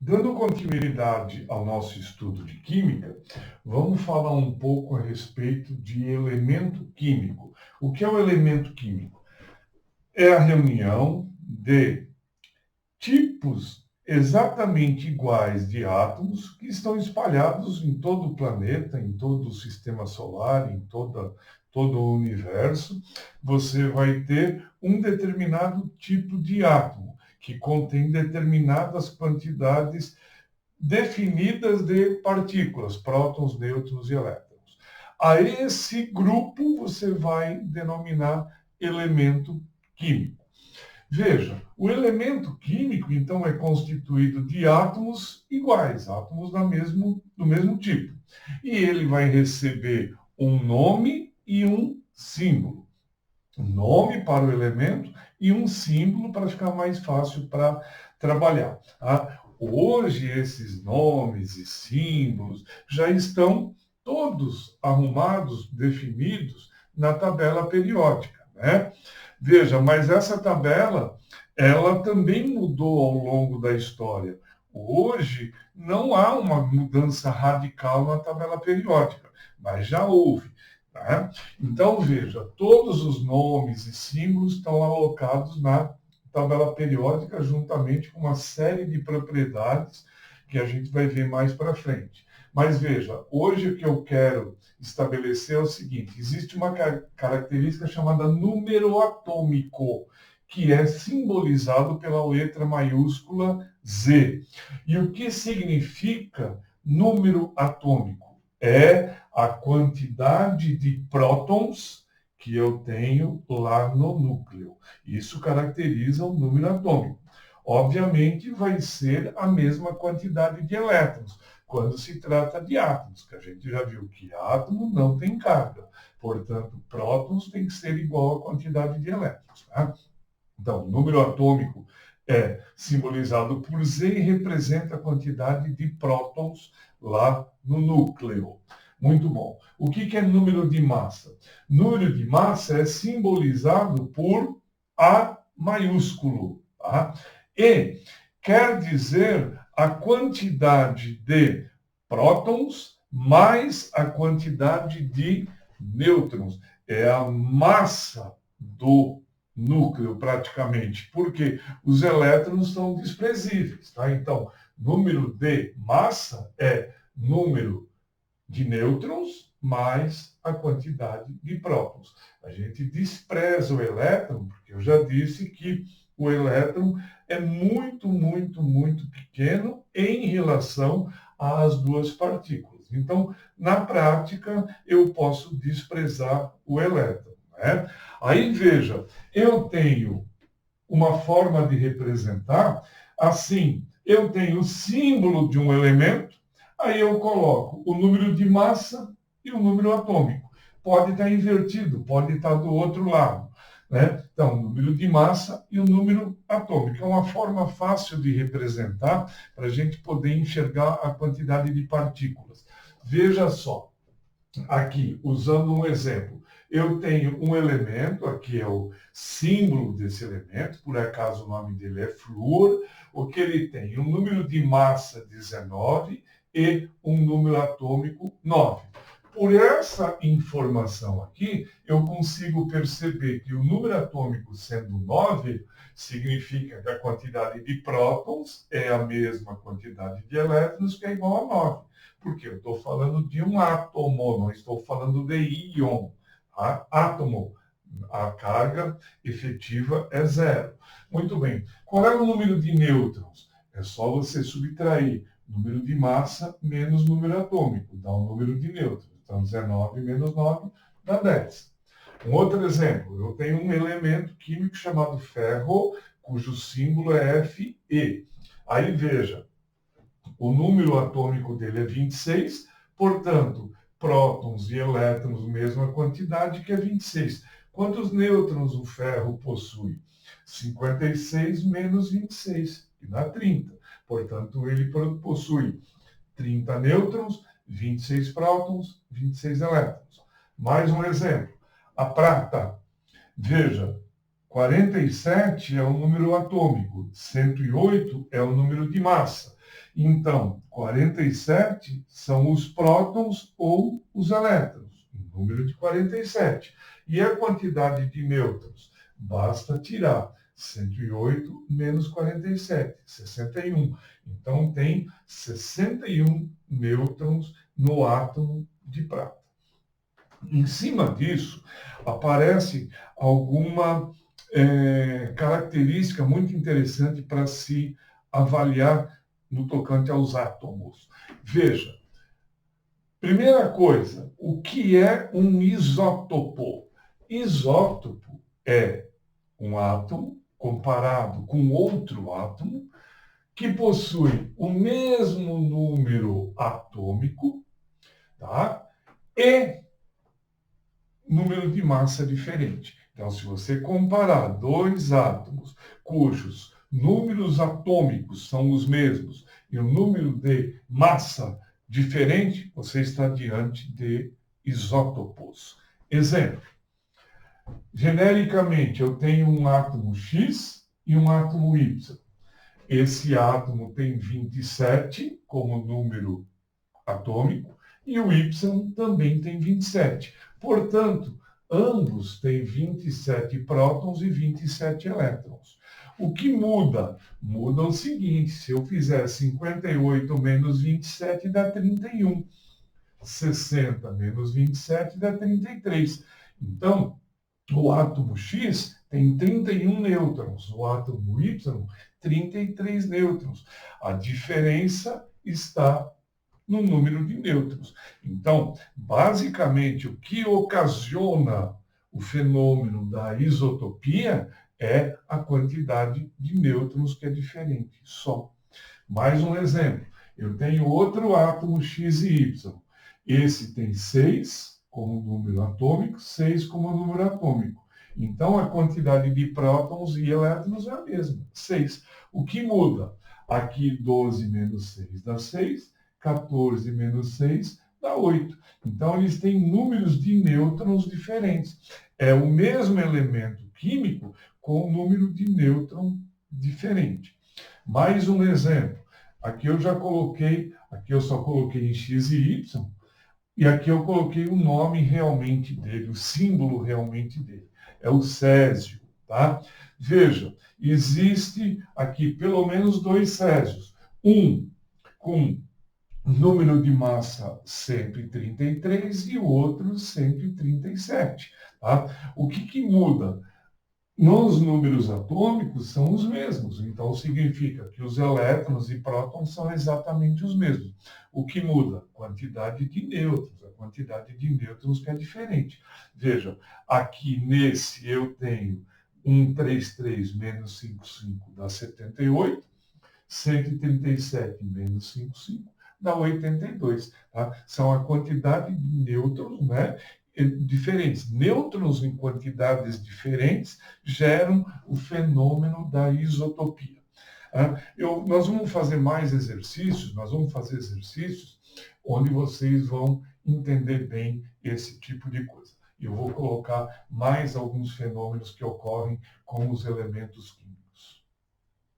Dando continuidade ao nosso estudo de química, vamos falar um pouco a respeito de elemento químico. O que é o elemento químico? É a reunião de tipos exatamente iguais de átomos que estão espalhados em todo o planeta, em todo o sistema solar, em todo o universo. Você vai ter um determinado tipo de átomo que contém determinadas quantidades definidas de partículas, prótons, nêutrons e elétrons. A esse grupo você vai denominar elemento químico. Veja, o elemento químico, então, é constituído de átomos iguais, átomos do mesmo tipo. E ele vai receber um nome e um símbolo. Um nome para o elemento e um símbolo para ficar mais fácil para trabalhar. Tá? Hoje, esses nomes e símbolos já estão todos arrumados, definidos na tabela periódica, né? Veja, mas essa tabela, ela também mudou ao longo da história. Hoje, não há uma mudança radical na tabela periódica, mas já houve. Tá? Então, veja, todos os nomes e símbolos estão alocados na tabela periódica, juntamente com uma série de propriedades que a gente vai ver mais para frente. Mas veja, hoje o que eu quero estabelecer é o seguinte: existe uma característica chamada número atômico, que é simbolizado pela letra maiúscula Z. E o que significa número atômico? É a quantidade de prótons que eu tenho lá no núcleo. Isso caracteriza o número atômico. Obviamente, vai ser a mesma quantidade de elétrons, quando se trata de átomos, que a gente já viu que átomo não tem carga. Portanto, prótons tem que ser igual à quantidade de elétrons. Tá? Então, o número atômico é simbolizado por Z e representa a quantidade de prótons lá no núcleo. Muito bom. O que é número de massa? Número de massa é simbolizado por A maiúsculo. Tá? E quer dizer a quantidade de prótons mais a quantidade de nêutrons. É a massa do núcleo, praticamente, porque os elétrons são desprezíveis. Tá? Então, número de massa é número de nêutrons mais a quantidade de prótons. A gente despreza o elétron, porque eu já disse que o elétron é muito, muito, muito pequeno em relação às duas partículas. Então, na prática, eu posso desprezar o elétron. Né? Aí, veja, eu tenho uma forma de representar assim, eu tenho o símbolo de um elemento, aí eu coloco o número de massa e o número atômico. Pode estar invertido, pode estar do outro lado. Né? Então, o número de massa e o número atômico. É uma forma fácil de representar para a gente poder enxergar a quantidade de partículas. Veja só, aqui, usando um exemplo, eu tenho um elemento, aqui é o símbolo desse elemento, por acaso o nome dele é flúor, o que ele tem? Um número de massa 19 e um número atômico 9. Por essa informação aqui, eu consigo perceber que o número atômico sendo 9, significa que a quantidade de prótons é a mesma quantidade de elétrons, que é igual a 9. Porque eu estou falando de um átomo, não estou falando de íon. Tá? Átomo, a carga efetiva é 0. Muito bem. Qual é o número de nêutrons? É só você subtrair número de massa menos número atômico, dá um número de nêutrons. Então, 19 menos 9 dá 10. Um outro exemplo, eu tenho um elemento químico chamado ferro, cujo símbolo é Fe. Aí, veja, o número atômico dele é 26, portanto, prótons e elétrons, mesma quantidade, que é 26. Quantos nêutrons o ferro possui? 56 menos 26, que dá 30. Portanto, ele possui 30 nêutrons, 26 prótons, 26 elétrons. Mais um exemplo. A prata. Veja, 47 é o número atômico, 108 é o número de massa. Então, 47 são os prótons ou os elétrons, o número de 47. E a quantidade de nêutrons? Basta tirar 108 menos 47, 61. Então, tem 61 nêutrons no átomo de prata. Em cima disso, aparece alguma característica muito interessante para se avaliar no tocante aos átomos. Veja, primeira coisa, o que é um isótopo? Isótopo é um átomo comparado com outro átomo que possui o mesmo número atômico, tá? E número de massa diferente. Então, se você comparar dois átomos cujos números atômicos são os mesmos e o número de massa diferente, você está diante de isótopos. Exemplo. Genericamente, eu tenho um átomo X e um átomo Y. Esse átomo tem 27 como número atômico e o Y também tem 27. Portanto, ambos têm 27 prótons e 27 elétrons. O que muda? Muda o seguinte, se eu fizer 58 menos 27 dá 31. 60 menos 27 dá 33. Então, o átomo X tem 31 nêutrons, o átomo Y, 33 nêutrons. A diferença está no número de nêutrons. Então, basicamente, o que ocasiona o fenômeno da isotopia é a quantidade de nêutrons que é diferente, só. Mais um exemplo. Eu tenho outro átomo X e Y. Esse tem 6 como número atômico, 6 como número atômico. Então, a quantidade de prótons e elétrons é a mesma, 6. O que muda? Aqui, 12 menos 6 dá 6. 14 menos 6 dá 8. Então, eles têm números de nêutrons diferentes. É o mesmo elemento químico com número de nêutron diferente. Mais um exemplo. Aqui eu já coloquei, aqui eu só coloquei em X e Y, e aqui eu coloquei o nome realmente dele, o símbolo realmente dele. É o césio, tá? Veja, existe aqui pelo menos 2 césios. Um com número de massa 133 e o outro 137. Tá? O que muda? Nos números atômicos são os mesmos, então significa que os elétrons e prótons são exatamente os mesmos. O que muda? Quantidade de nêutrons, a quantidade de nêutrons que é diferente. Veja, aqui nesse eu tenho 133 menos 55 dá 78, 137 menos 55 dá 82. Tá? São a quantidade de nêutrons, né, diferentes. Nêutrons em quantidades diferentes geram o fenômeno da isotopia. Nós vamos fazer mais exercícios, nós vamos fazer exercícios onde vocês vão entender bem esse tipo de coisa. Eu vou colocar mais alguns fenômenos que ocorrem com os elementos químicos.